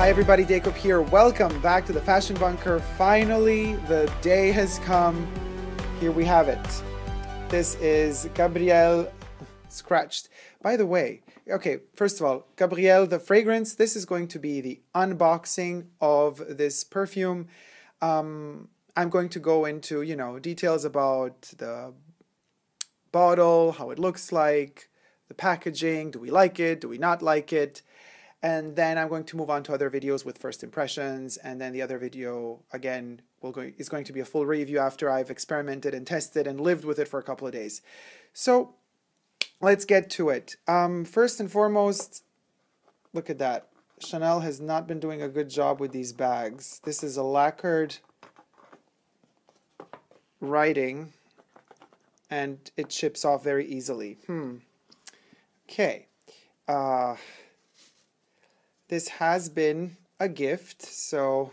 Hi everybody, Dacob here. Welcome back to the Fashion Bunker. Finally, the day has come. Here we have it. This is Gabrielle Scratched. By the way, okay, first of all, Gabrielle, the fragrance, this is going to be the unboxing of this perfume. I'm going to go into, details about the bottle, how it looks like, the packaging, do we like it, do we not like it? And then I'm going to move on to other videos with first impressions, and then the other video, again, is going to be a full review after I've experimented and tested and lived with it for a couple of days. So, let's get to it. First and foremost, look at that. Chanel has not been doing a good job with these bags. This is a lacquered writing, and it chips off very easily. Okay. This has been a gift, so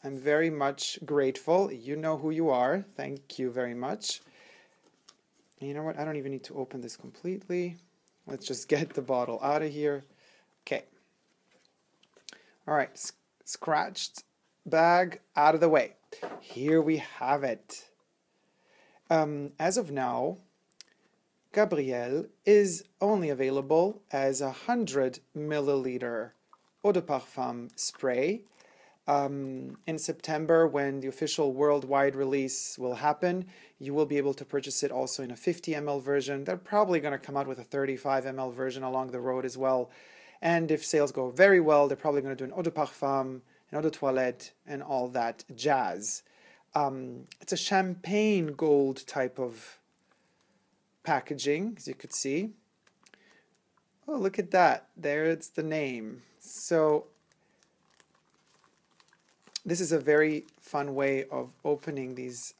I'm very much grateful. You know who you are. Thank you very much. And you know what? I don't even need to open this completely. Let's just get the bottle out of here. Okay. All right. Scratched bag out of the way. Here we have it. As of now, Gabrielle is only available as 100 milliliter eau de parfum spray. In September, when the official worldwide release will happen, you will be able to purchase it also in a 50 ml version. They're probably going to come out with a 35 ml version along the road as well. And if sales go very well, they're probably going to do an eau de parfum, an eau de toilette, and all that jazz. It's a champagne gold type of packaging, as you could see. Oh, look at that. There's the name. So this is a very fun way of opening these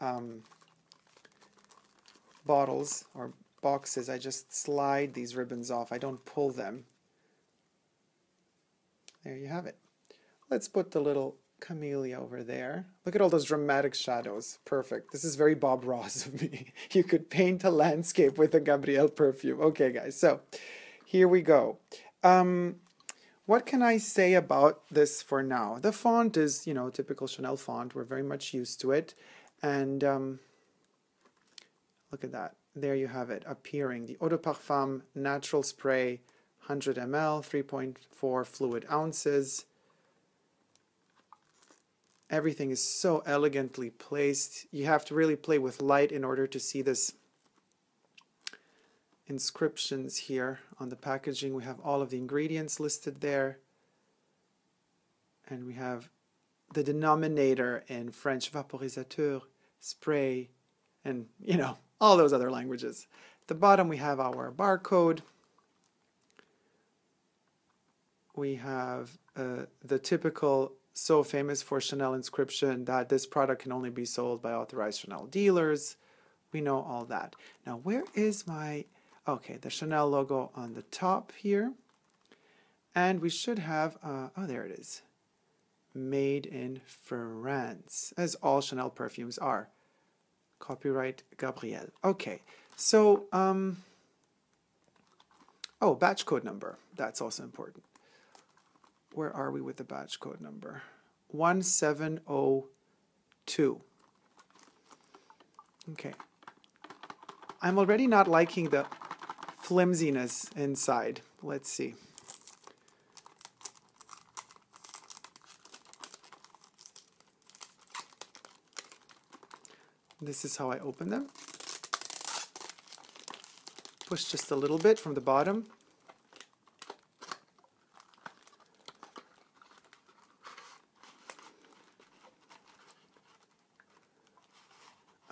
bottles or boxes. I just slide these ribbons off. I don't pull them. There you have it. Let's put the little camellia over there. Look at all those dramatic shadows. Perfect. This is very Bob Ross of me. You could paint a landscape with a Gabrielle perfume. Okay, guys. So here we go. What can I say about this for now? The font is, typical Chanel font. We're very much used to it. And look at that. There you have it, appearing. The Eau de Parfum Natural Spray, 100 ml, 3.4 fluid ounces. Everything is so elegantly placed. You have to really play with light in order to see this inscriptions here on the packaging. We have all of the ingredients listed there, and we have the denominator in French, vaporisateur, spray, and all those other languages. At the bottom we have our barcode. We have the typical, so famous for Chanel inscription that this product can only be sold by authorized Chanel dealers. We know all that. Now where is my okay, the Chanel logo on the top here. And we should have, oh, there it is. Made in France, as all Chanel perfumes are. Copyright Gabrielle. Okay, so, oh, batch code number. That's also important. Where are we with the batch code number? 1702. Okay. I'm already not liking the flimsiness inside. Let's see. This is how I open them. Push just a little bit from the bottom.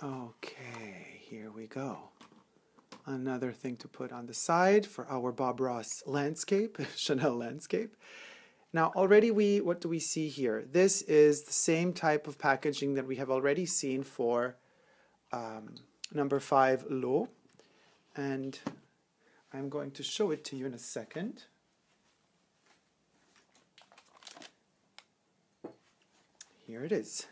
Okay, here we go. Another thing to put on the side for our Bob Ross landscape, Chanel landscape. Now already what do we see here? This is the same type of packaging that we have already seen for number 5 L'eau. And I'm going to show it to you in a second. Here it is.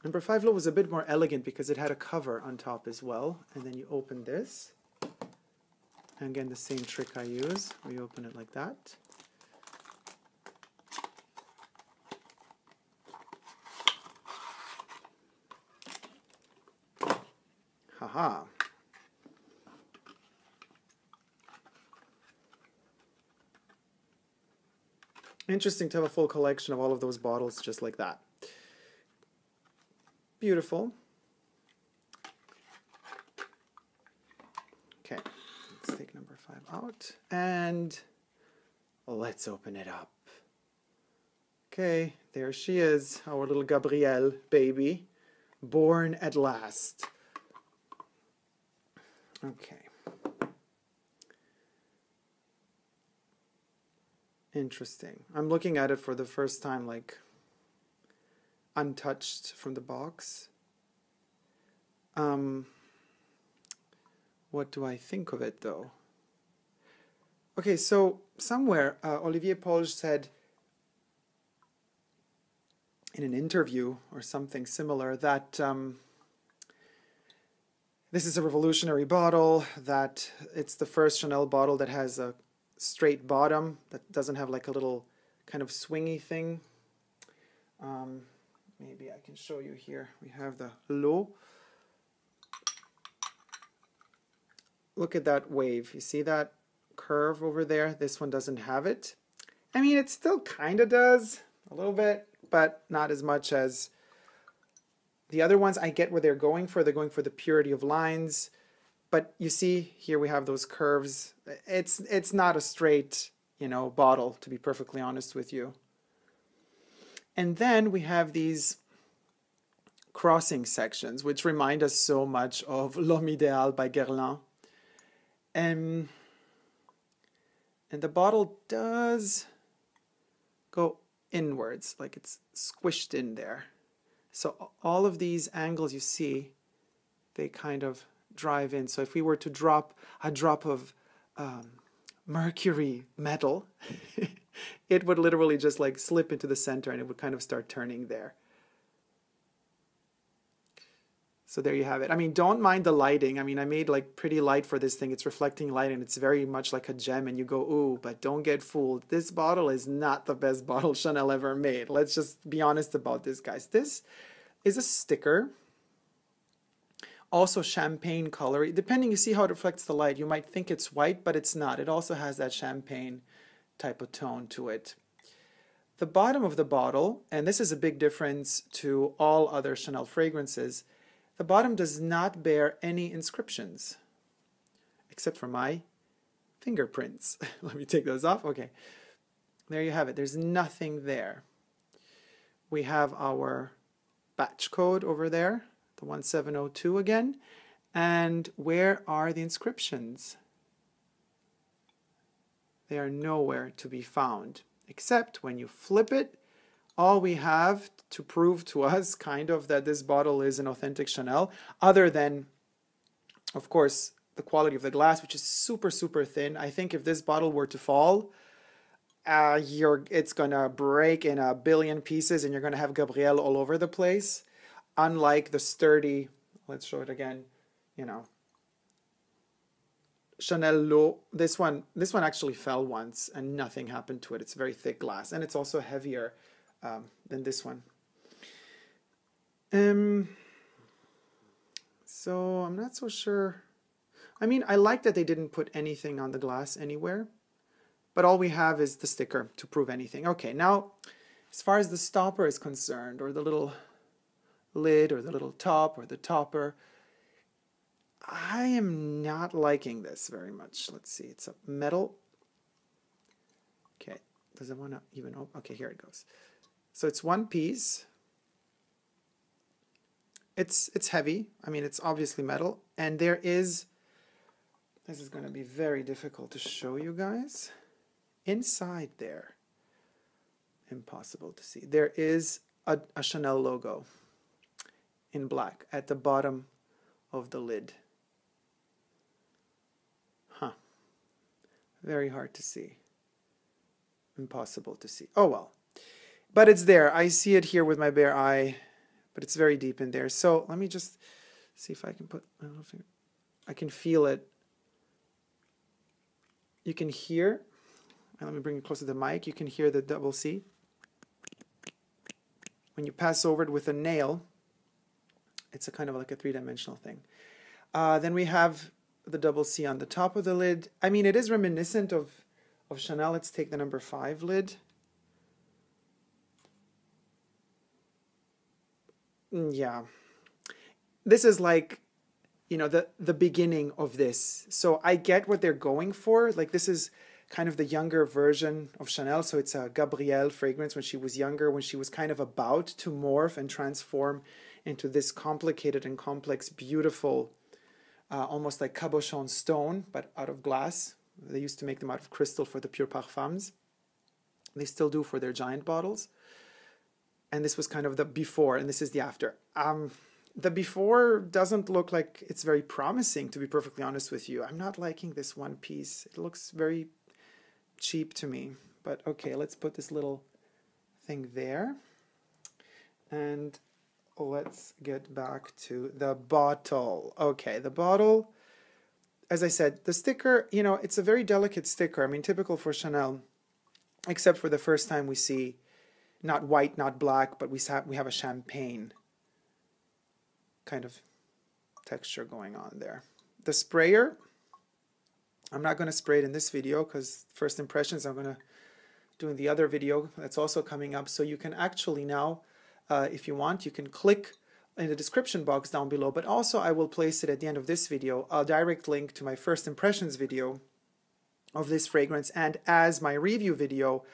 Number 5 L'eau was a bit more elegant because it had a cover on top as well. And then you open this, Again, the same trick I use. We open it like that. Haha. Interesting to have a full collection of all of those bottles just like that. Beautiful. Okay, let's take number 5 out and let's open it up. Okay, there she is, our little Gabrielle baby, born at last. Okay. Interesting. I'm looking at it for the first time, like, untouched from the box. What do I think of it, though? Okay, so somewhere Olivier Polge said in an interview or something similar that this is a revolutionary bottle, that it's the first Chanel bottle that has a straight bottom, that doesn't have like a little kind of swingy thing. Maybe I can show you here. We have the L'eau. Look at that wave. You see that curve over there? This one doesn't have it. I mean, it still kind of does a little bit, but not as much as the other ones. I get where they're going for. They're going for the purity of lines. But you see, here we have those curves. It's not a straight, you know, bottle, to be perfectly honest with you. And then we have these crossing sections, which remind us so much of L'Homme Idéal by Guerlain. And the bottle does go inwards, like it's squished in there. So all of these angles you see, they kind of drive in. So if we were to drop a drop of mercury metal, it would literally just like slip into the center and it would kind of start turning there. So there you have it. I mean, don't mind the lighting. I mean, I made like pretty light for this thing. It's reflecting light and it's very much like a gem and you go, ooh, but don't get fooled. This bottle is not the best bottle Chanel ever made. Let's just be honest about this, guys. This is a sticker. Also champagne color. Depending, you see how it reflects the light. You might think it's white, but it's not. It also has that champagne type of tone to it. The bottom of the bottle, and this is a big difference to all other Chanel fragrances, the bottom does not bear any inscriptions, except for my fingerprints. Let me take those off. Okay, there you have it. There's nothing there. We have our batch code over there, the 1702 again. And where are the inscriptions? They are nowhere to be found, except when you flip it, all we have to prove to us kind of that this bottle is an authentic Chanel, other than, of course, the quality of the glass, which is super, super thin. I think if this bottle were to fall, it's going to break in a billion pieces and you're going to have Gabrielle all over the place. Unlike the sturdy, let's show it again, you know, Chanel L'eau. This one actually fell once and nothing happened to it. It's very thick glass and it's also heavier than this one. So I'm not so sure. I mean, I like that they didn't put anything on the glass anywhere, but all we have is the sticker to prove anything. Okay, now as far as the stopper is concerned, or the little lid or the little top or the topper, I am not liking this very much. Let's see, it's a metal. Okay, does it want to even open? Okay, here it goes. So it's one piece. It's heavy. I mean, it's obviously metal. And there is, this is going to be very difficult to show you guys. Inside there, impossible to see, there is a Chanel logo in black at the bottom of the lid. Huh. Very hard to see. Impossible to see. Oh well. But it's there. I see it here with my bare eye, but it's very deep in there. So let me just see if I can put my little finger. I can feel it you can hear, and let me bring it closer to the mic, you can hear the double C. When you pass over it with a nail, it's a kind of like a three-dimensional thing. Then we have the double C on the top of the lid. I mean, it is reminiscent of Chanel. Let's take the number 5 lid. Yeah. This is like, you know, the beginning of this. So I get what they're going for. Like, this is kind of the younger version of Chanel. So it's a Gabrielle fragrance when she was younger, when she was kind of about to morph and transform into this complicated and complex, beautiful, almost like cabochon stone, but out of glass. They used to make them out of crystal for the pure parfums. They still do for their giant bottles. And this was kind of the before, and this is the after. The before doesn't look like it's very promising, to be perfectly honest with you. I'm not liking this one piece. It looks very cheap to me. But okay, let's put this little thing there. And let's get back to the bottle. Okay, the bottle, as I said, the sticker, you know, it's a very delicate sticker. I mean, typical for Chanel, except for the first time we see not white, not black, but we have a champagne kind of texture going on there. The sprayer, I'm not going to spray it in this video because first impressions I'm going to do in the other video that's also coming up. So you can actually now, if you want, you can click in the description box down below, but also I will place it at the end of this video, a direct link to my first impressions video of this fragrance. And as my review video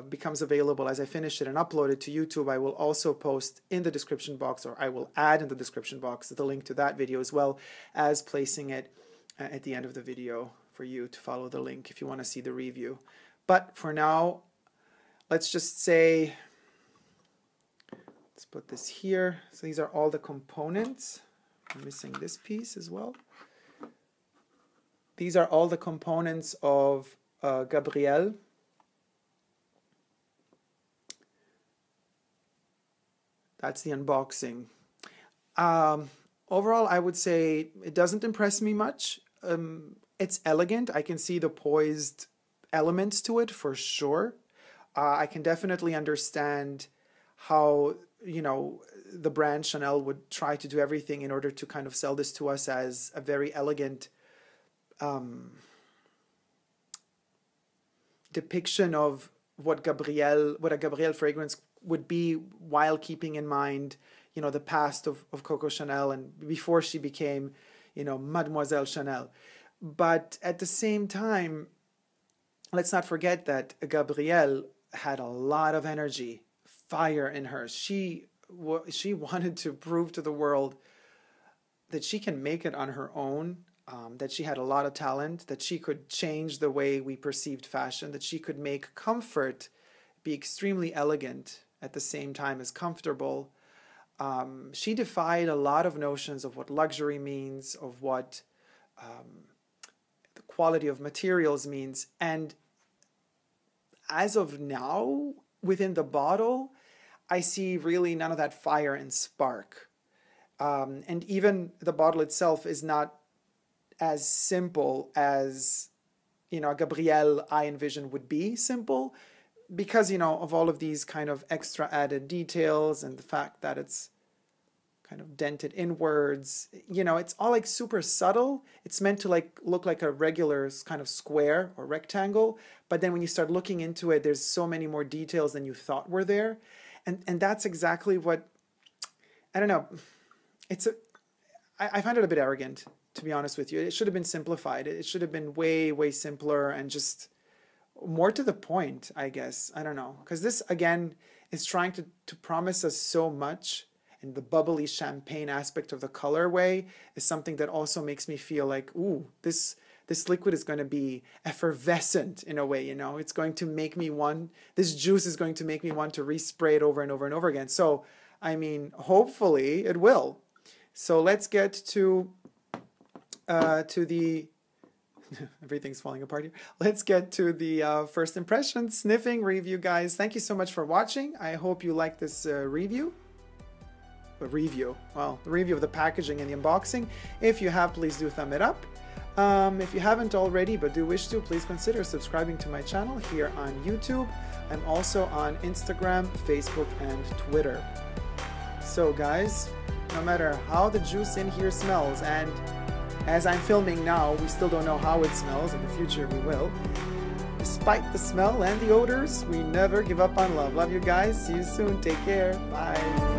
becomes available, as I finish it and upload it to YouTube, I will also post in the description box, or I will add in the description box the link to that video, as well as placing it at the end of the video for you to follow the link if you want to see the review. But for now, let's just say, let's put this here. So these are all the components. I'm missing this piece as well. These are all the components of Gabrielle. That's the unboxing. Overall, I would say it doesn't impress me much. It's elegant. I can see the poised elements to it for sure. I can definitely understand how, you know, the brand Chanel would try to do everything in order to kind of sell this to us as a very elegant depiction of what a Gabrielle fragrance would be, while keeping in mind, you know, the past of Coco Chanel and before she became, you know, Mademoiselle Chanel. But at the same time, let's not forget that Gabrielle had a lot of energy, fire in her. She wanted to prove to the world that she can make it on her own. That she had a lot of talent, that she could change the way we perceived fashion, that she could make comfort be extremely elegant at the same time as comfortable. She defied a lot of notions of what luxury means, of what the quality of materials means. And as of now, within the bottle, I see really none of that fire and spark. And even the bottle itself is not as simple as, you know, Gabrielle I envision would be simple, because, you know, of all of these kind of extra added details and the fact that it's kind of dented inwards, you know, it's all like super subtle. It's meant to like look like a regular kind of square or rectangle, but then when you start looking into it, there's so many more details than you thought were there. And that's exactly what, I don't know, I find it a bit arrogant, to be honest with you. It should have been simplified. It should have been way, way simpler and just more to the point, I guess. I don't know. Because this, again, is trying to promise us so much. And the bubbly champagne aspect of the colorway is something that also makes me feel like, ooh, this liquid is going to be effervescent in a way, you know. It's going to make me want, this juice is going to make me want to respray it over and over and over again. So, I mean, hopefully it will. So let's get to the, everything's falling apart here. Let's get to the first impression sniffing review, guys. Thank you so much for watching. I hope you like this review. Well, the review of the packaging and the unboxing. If you have, please do thumb it up. If you haven't already but do wish to, please consider subscribing to my channel here on YouTube. I'm also on Instagram, Facebook, and Twitter. So guys, no matter how the juice in here smells, and as I'm filming now, we still don't know how it smells. In the future we will. Despite the smell and the odors, we never give up on love. Love you guys. See you soon. Take care. Bye.